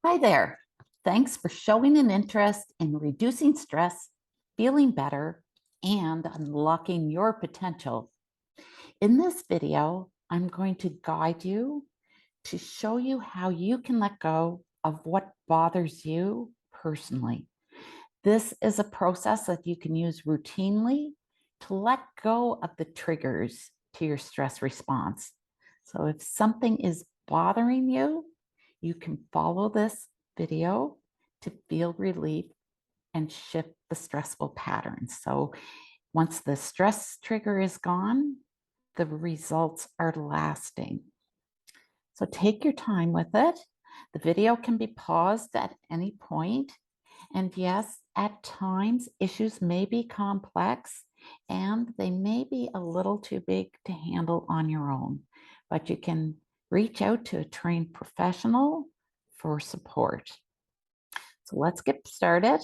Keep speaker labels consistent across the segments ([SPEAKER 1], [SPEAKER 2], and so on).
[SPEAKER 1] Hi there. Thanks for showing an interest in reducing stress, feeling better, and unlocking your potential. In this video, I'm going to guide you to show you how you can let go of what bothers you personally. This is a process that you can use routinely to let go of the triggers to your stress response. So if something is bothering you, you can follow this video to feel relief and shift the stressful patterns. So once the stress trigger is gone, the results are lasting. So take your time with it. The video can be paused at any point. And yes, at times issues may be complex and they may be a little too big to handle on your own, but you can reach out to a trained professional for support. So let's get started.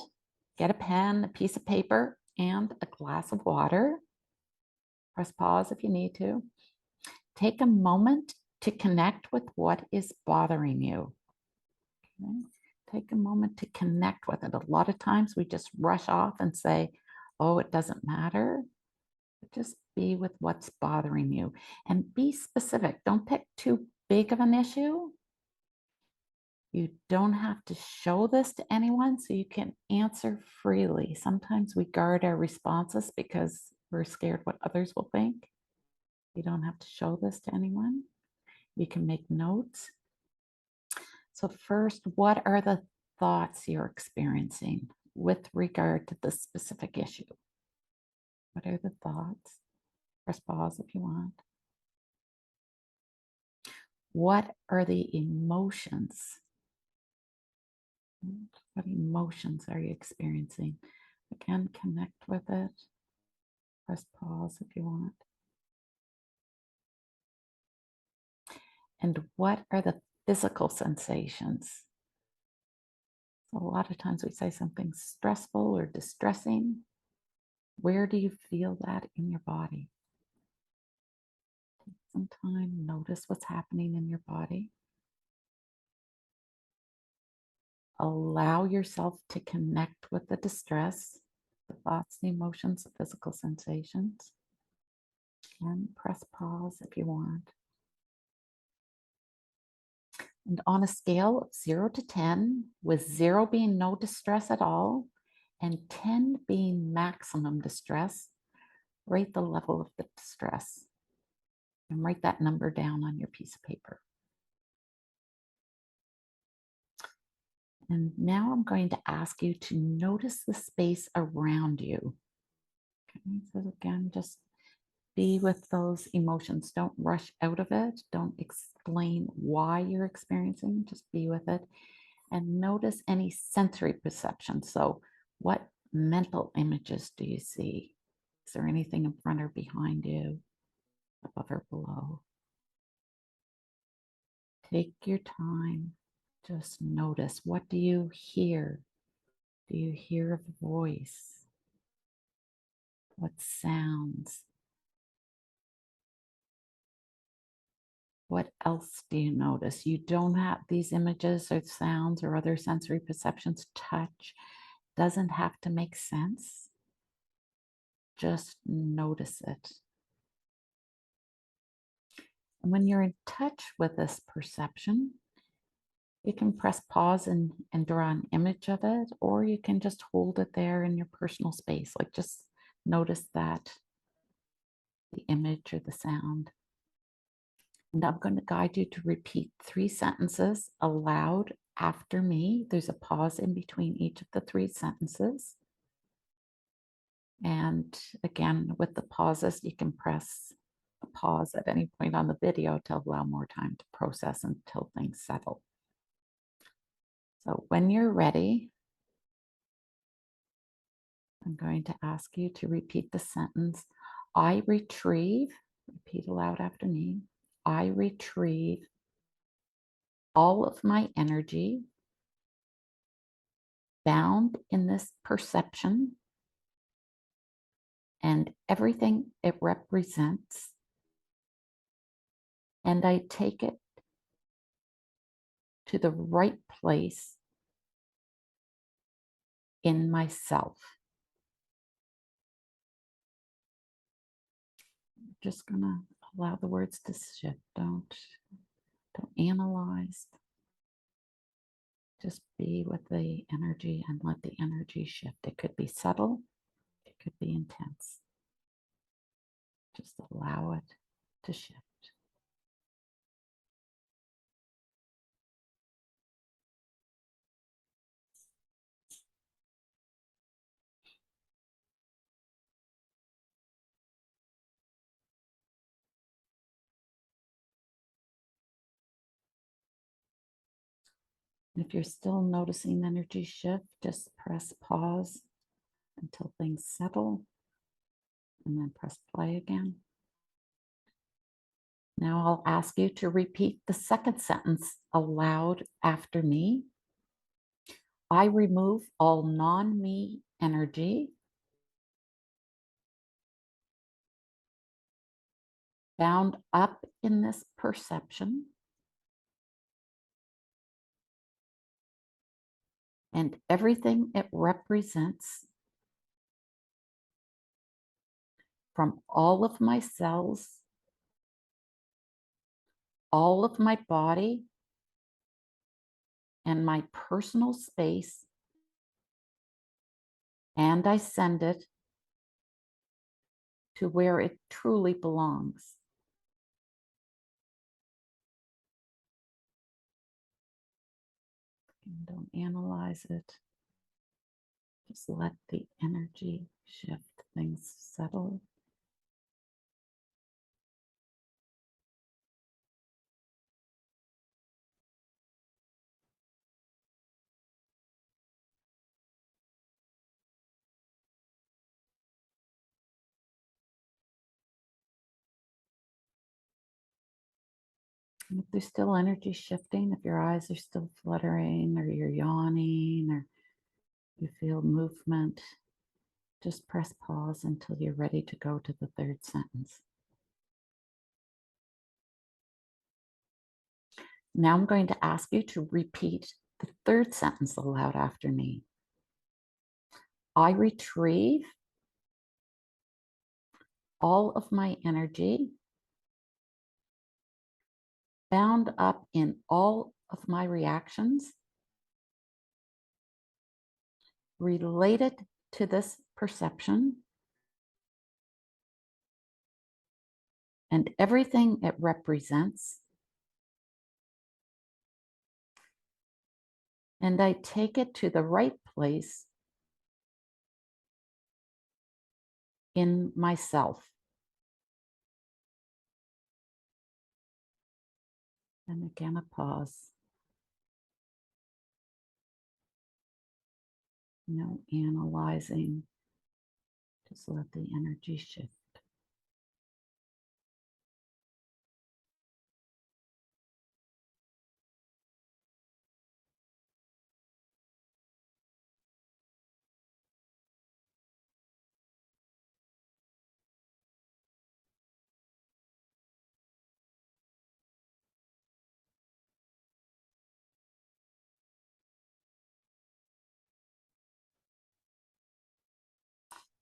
[SPEAKER 1] Get a pen, a piece of paper, and a glass of water. Press pause if you need to. Take a moment to connect with what is bothering you. Okay? Take a moment to connect with it. A lot of times we just rush off and say, oh, it doesn't matter. But just be with what's bothering you and be specific. Don't pick too big of an issue. You don't have to show this to anyone, so you can answer freely. Sometimes we guard our responses because we're scared what others will think. You don't have to show this to anyone. You can make notes. So first, what are the thoughts you're experiencing with regard to this specific issue? What are the thoughts? Press pause if you want. What are the emotions? What emotions are you experiencing? Again, connect with it. Press pause if you want. And what are the physical sensations? So a lot of times we say something's stressful or distressing. Where do you feel that in your body? Take some time, notice what's happening in your body. Allow yourself to connect with the distress, the thoughts, the emotions, the physical sensations. And press pause if you want. And on a scale of 0 to 10, with 0 being no distress at all, and 10 being maximum distress, rate the level of the distress. And write that number down on your piece of paper. And now I'm going to ask you to notice the space around you. Okay, so again, just be with those emotions. Don't rush out of it. Don't explain why you're experiencing. Just be with it. And notice any sensory perception. So what mental images do you see? Is there anything in front or behind you, above or below? Take your time. Just notice. What do you hear? Do you hear a voice? What sounds? What else do you notice? You don't have these images or sounds or other sensory perceptions. Touch doesn't have to make sense. Just notice it. And when you're in touch with this perception, you can press pause and draw an image of it, or you can just hold it there in your personal space. Like just notice that, the image or the sound. And I'm going to guide you to repeat 3 sentences aloud after me. There's a pause in between each of the 3 sentences. And again, with the pauses, you can press a pause at any point on the video to allow more time to process until things settle. So when you're ready, I'm going to ask you to repeat the sentence. I retrieve, repeat aloud after me. I retrieve all of my energy bound in this perception and everything it represents, and I take it to the right place in myself. Just gonna allow the words to shift. Don't analyze. Just be with the energy and let the energy shift. It could be subtle, it could be intense. Just allow it to shift. And if you're still noticing energy shift, just press pause until things settle and then press play again. Now I'll ask you to repeat the second sentence aloud after me. I remove all non-me energy bound up in this perception and everything it represents from all of my cells, all of my body, and my personal space, and I send it to where it truly belongs. And don't analyze it. Just let the energy shift, things settle. And if there's still energy shifting, if your eyes are still fluttering or you're yawning or you feel movement, just press pause until you're ready to go to the third sentence. Now I'm going to ask you to repeat the third sentence aloud after me. I retrieve all of my energy bound up in all of my reactions related to this perception and everything it represents, and I take it to the right place in myself. And again, a pause. No analyzing. Just let the energy shift.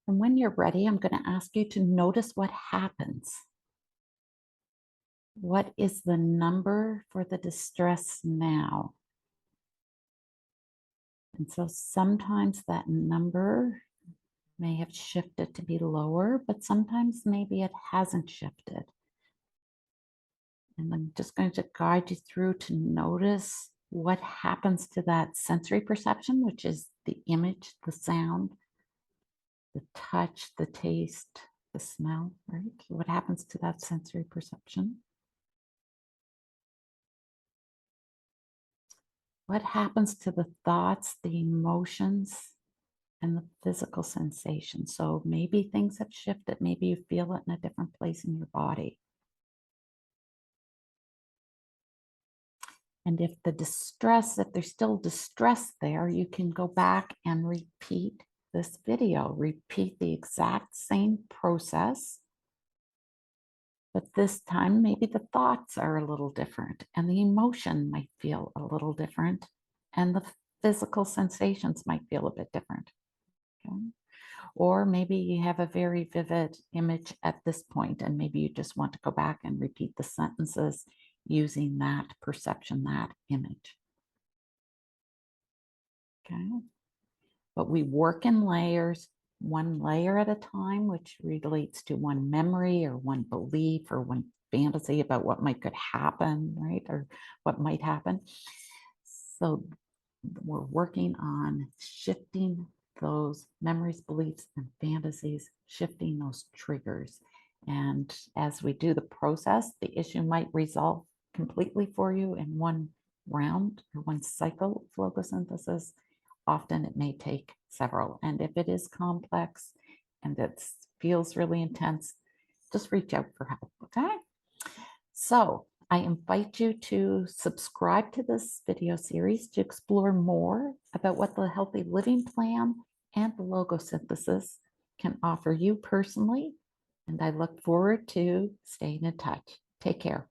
[SPEAKER 1] And when you're ready, I'm going to ask you to notice what happens. What is the number for the distress now? And so sometimes that number may have shifted to be lower, but sometimes maybe it hasn't shifted. And I'm just going to guide you through to notice what happens to that sensory perception, which is the image, the sound, the touch, the taste, the smell, right? What happens to that sensory perception? What happens to the thoughts, the emotions, and the physical sensation? So maybe things have shifted. Maybe you feel it in a different place in your body. And if there's still distress there, you can go back and repeat this video. Repeat the exact same process But this time, maybe the thoughts are a little different and the emotion might feel a little different and the physical sensations might feel a bit different. Okay? Or maybe you have a very vivid image at this point and maybe you just want to go back and repeat the sentences using that perception, that image. Okay? But we work in layers, one layer at a time, which relates to one memory or one belief or one fantasy about what might could happen, right? Or what might happen. So we're working on shifting those memories, beliefs, and fantasies, shifting those triggers. And as we do the process, the issue might resolve completely for you in one round or one cycle of logosynthesis. Often it may take several. And if it is complex and it feels really intense, just reach out for help, okay? So I invite you to subscribe to this video series to explore more about what the Healthy Living Plan and the Logosynthesis can offer you personally. And I look forward to staying in touch. Take care.